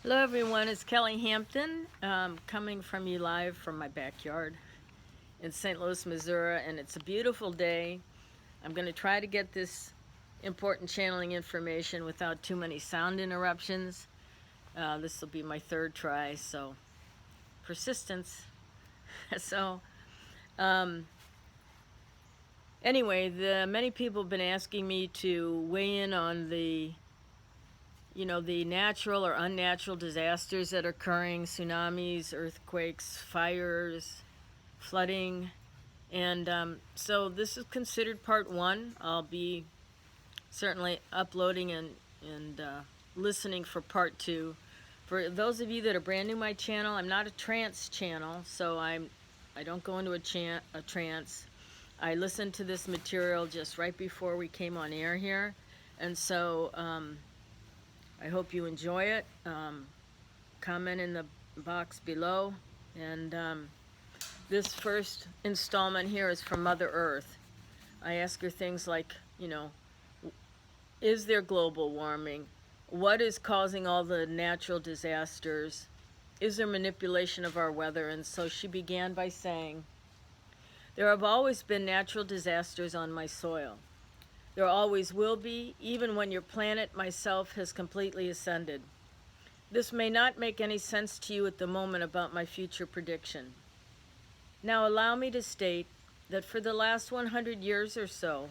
Hello everyone, it's Kelly Hampton, coming from you live from my backyard in St. Louis, Missouri, and it's a beautiful day. I'm going to try to get this important channeling information without too many sound interruptions. This will be my third try, so persistence. So, anyway, many people have been asking me to weigh in on the natural or unnatural disasters that are occurring, tsunamis, earthquakes, fires, flooding. And so this is considered part one. I'll be certainly uploading and listening for part two. For those of you that are brand new to my channel, I'm not a trance channel, so I don't go into a trance. I listened to this material just right before we came on air here, and so I hope you enjoy it. Comment in the box below. And this first installment here is from Mother Earth. I ask her things like, is there global warming? What is causing all the natural disasters? Is there manipulation of our weather? And so she began by saying, there have always been natural disasters on my soil. There always will be, even when your planet, myself, has completely ascended. This may not make any sense to you at the moment about my future prediction. Now allow me to state that for the last 100 years or so,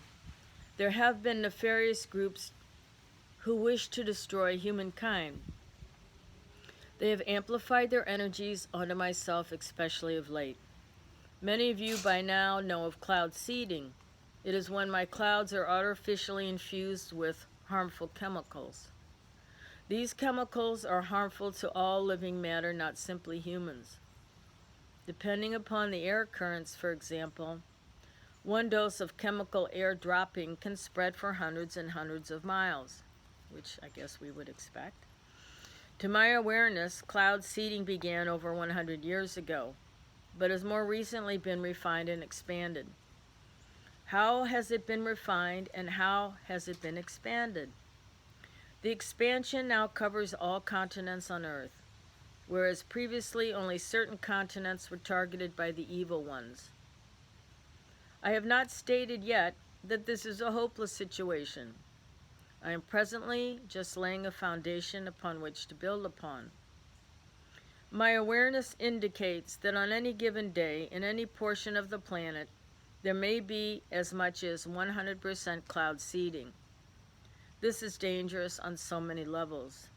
there have been nefarious groups who wish to destroy humankind. They have amplified their energies onto myself, especially of late. Many of you by now know of cloud seeding. It is when my clouds are artificially infused with harmful chemicals. These chemicals are harmful to all living matter, not simply humans. Depending upon the air currents, for example, one dose of chemical air dropping can spread for hundreds and hundreds of miles, which I guess we would expect. To my awareness, cloud seeding began over 100 years ago, but has more recently been refined and expanded. How has it been refined and how has it been expanded? The expansion now covers all continents on Earth, whereas previously only certain continents were targeted by the evil ones. I have not stated yet that this is a hopeless situation. I am presently just laying a foundation upon which to build upon. My awareness indicates that on any given day, in any portion of the planet, there may be as much as 100% cloud seeding. This is dangerous on so many levels.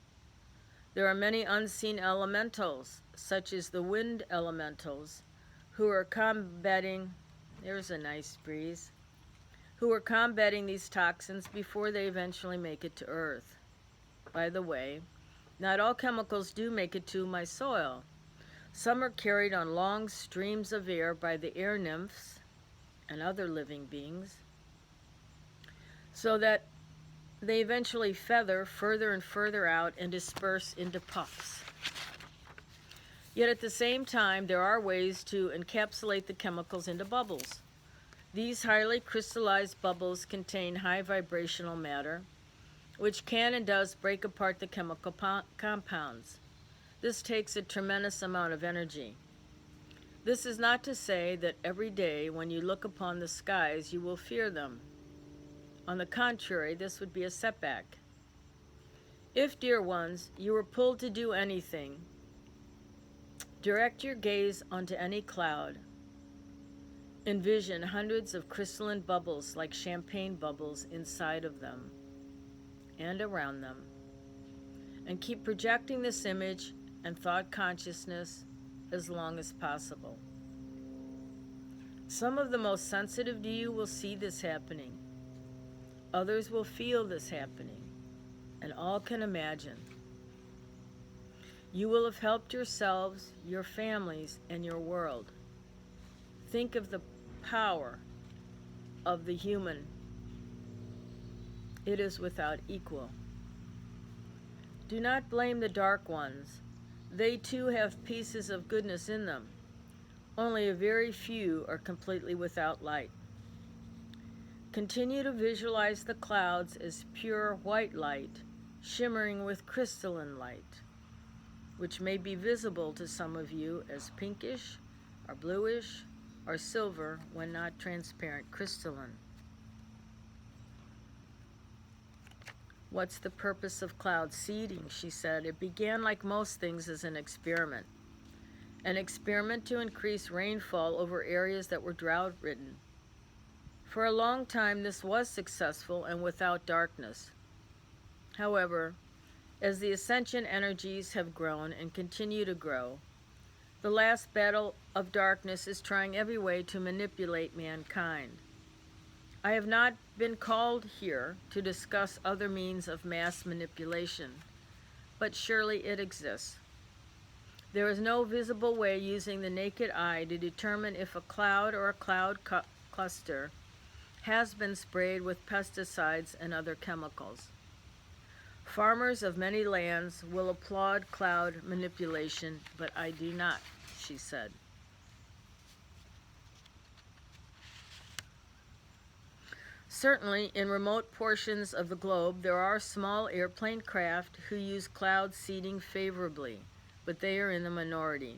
There are many unseen elementals, such as the wind elementals, who are combating, there's a nice breeze, who are combating these toxins before they eventually make it to Earth. By the way, not all chemicals do make it to my soil. Some are carried on long streams of air by the air nymphs and other living beings, so that they eventually feather further and further out and disperse into puffs. Yet at the same time, there are ways to encapsulate the chemicals into bubbles. These highly crystallized bubbles contain high vibrational matter, which can and does break apart the chemical compounds. This takes a tremendous amount of energy. This is not to say that every day when you look upon the skies you will fear them. On the contrary, this would be a setback. If, dear ones, you were pulled to do anything, direct your gaze onto any cloud. Envision hundreds of crystalline bubbles like champagne bubbles inside of them and around them. And keep projecting this image and thought consciousness as long as possible. Some of the most sensitive to you will see this happening. Others will feel this happening, and all can imagine. You will have helped yourselves, your families, and your world. Think of the power of the human. It is without equal. Do not blame the dark ones. They too have pieces of goodness in them. Only a very few are completely without light. Continue to visualize the clouds as pure white light, shimmering with crystalline light. which may be visible to some of you as pinkish or bluish or silver when not transparent crystalline. What's the purpose of cloud seeding? She said. It began like most things as an experiment to increase rainfall over areas that were drought-ridden. For a long time, this was successful and without darkness. However, as the ascension energies have grown and continue to grow, the last battle of darkness is trying every way to manipulate mankind. I have not been called here to discuss other means of mass manipulation, but surely it exists. There is no visible way using the naked eye to determine if a cloud or a cloud cluster has been sprayed with pesticides and other chemicals. Farmers of many lands will applaud cloud manipulation, but I do not, she said. Certainly, in remote portions of the globe, there are small airplane craft who use cloud seeding favorably, but they are in the minority.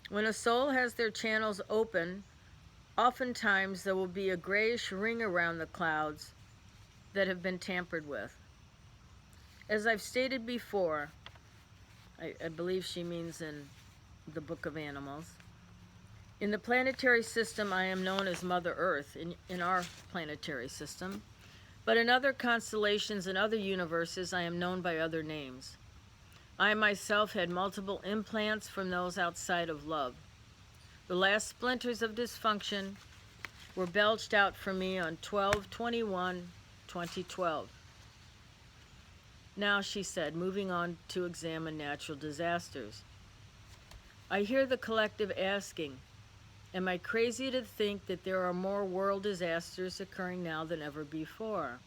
When a soul has their channels open, oftentimes there will be a grayish ring around the clouds that have been tampered with. As I've stated before, I believe she means in the Book of Animals, in the planetary system I am known as Mother Earth, in our planetary system, but in other constellations and other universes I am known by other names. I myself had multiple implants from those outside of love. The last splinters of dysfunction were belched out for me on 12/21/2012. Now, she said, moving on to examine natural disasters. I hear the collective asking, am I crazy to think that there are more world disasters occurring now than ever before?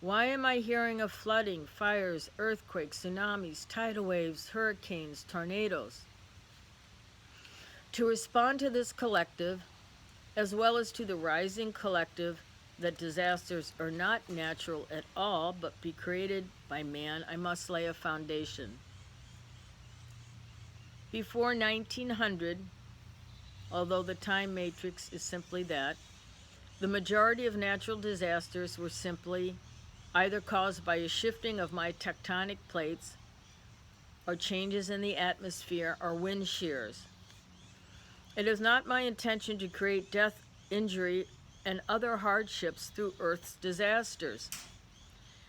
Why am I hearing of flooding, fires, earthquakes, tsunamis, tidal waves, hurricanes, tornadoes? To respond to this collective, as well as to the rising collective that disasters are not natural at all but be created by man, I must lay a foundation. Before 1900, although the time matrix is simply that, the majority of natural disasters were simply either caused by a shifting of my tectonic plates or changes in the atmosphere or wind shears. It is not my intention to create death, injury, and other hardships through Earth's disasters.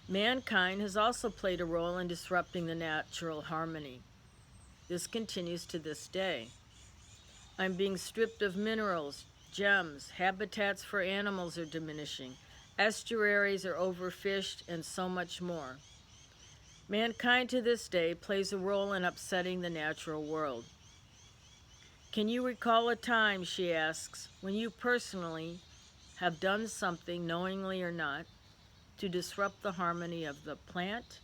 Mankind has also played a role in disrupting the natural harmony. This continues to this day. I'm being stripped of minerals, gems, habitats for animals are diminishing, estuaries are overfished, and so much more. Mankind to this day plays a role in upsetting the natural world. Can you recall a time, she asks, when you personally have done something, knowingly or not, to disrupt the harmony of the plant,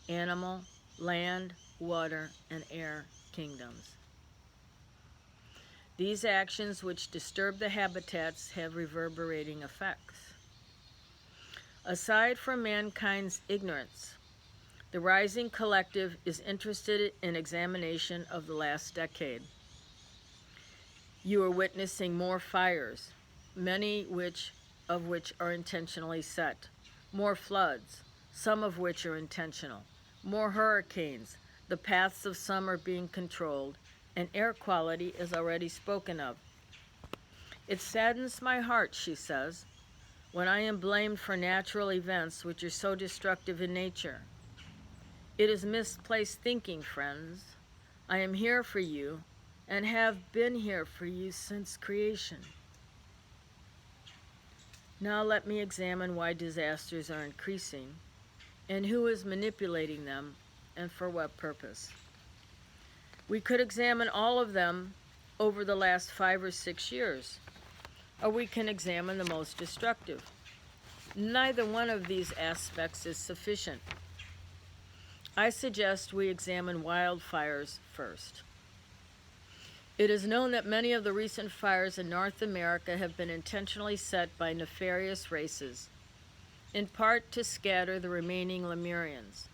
animal, land, water, and air kingdoms? These actions which disturb the habitats have reverberating effects. Aside from mankind's ignorance, the rising collective is interested in examination of the last decade. You are witnessing more fires, many of which are intentionally set, more floods, some of which are intentional, more hurricanes, the paths of some are being controlled, and air quality is already spoken of. It saddens my heart, she says, when I am blamed for natural events which are so destructive in nature. It is misplaced thinking, friends. I am here for you and have been here for you since creation. Now let me examine why disasters are increasing and who is manipulating them and for what purpose. We could examine all of them over the last 5 or 6 years, or we can examine the most destructive. Neither one of these aspects is sufficient. I suggest we examine wildfires first. It is known that many of the recent fires in North America have been intentionally set by nefarious races, in part to scatter the remaining Lemurians.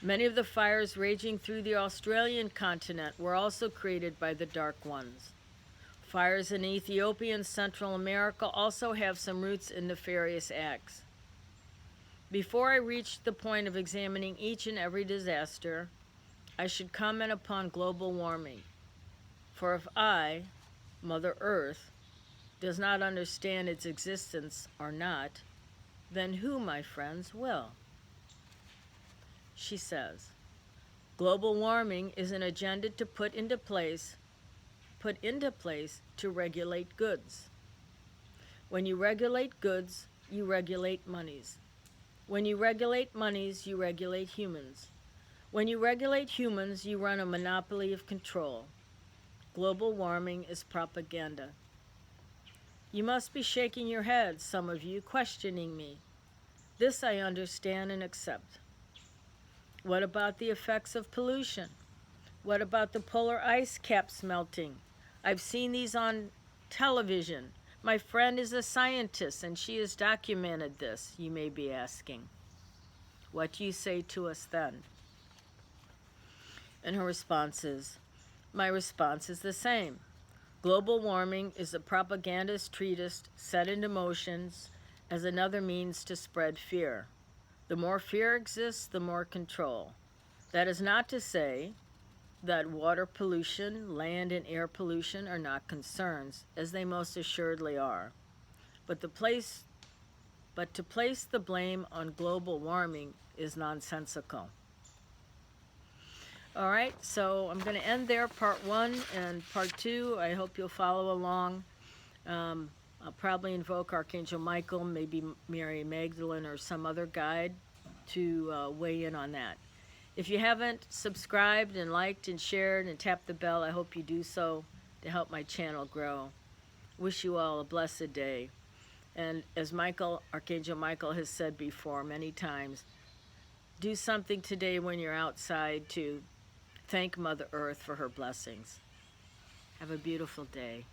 Many of the fires raging through the Australian continent were also created by the Dark Ones. Fires in Ethiopia and Central America also have some roots in nefarious acts. Before I reach the point of examining each and every disaster, I should comment upon global warming. For if I, Mother Earth, does not understand its existence or not, then who, my friends, will? She says, global warming is an agenda to put into place to regulate goods. When you regulate goods, you regulate monies. When you regulate monies, you regulate humans. When you regulate humans, you run a monopoly of control. Global warming is propaganda. You must be shaking your heads, some of you, questioning me. This I understand and accept. What about the effects of pollution? What about the polar ice caps melting? I've seen these on television. My friend is a scientist and she has documented this, you may be asking. What do you say to us then? And her response is, my response is the same. Global warming is a propagandist treatise set into motion as another means to spread fear. The more fear exists, the more control. That is not to say that water pollution, land and air pollution are not concerns, as they most assuredly are. But to place the blame on global warming is nonsensical. All right, so I'm going to end there, part 1, and part 2, I hope you'll follow along. I'll probably invoke Archangel Michael, maybe Mary Magdalene, or some other guide to weigh in on that. If you haven't subscribed and liked and shared and tapped the bell, I hope you do so to help my channel grow. Wish you all a blessed day. And as Archangel Michael has said before many times, do something today when you're outside to thank Mother Earth for her blessings. Have a beautiful day.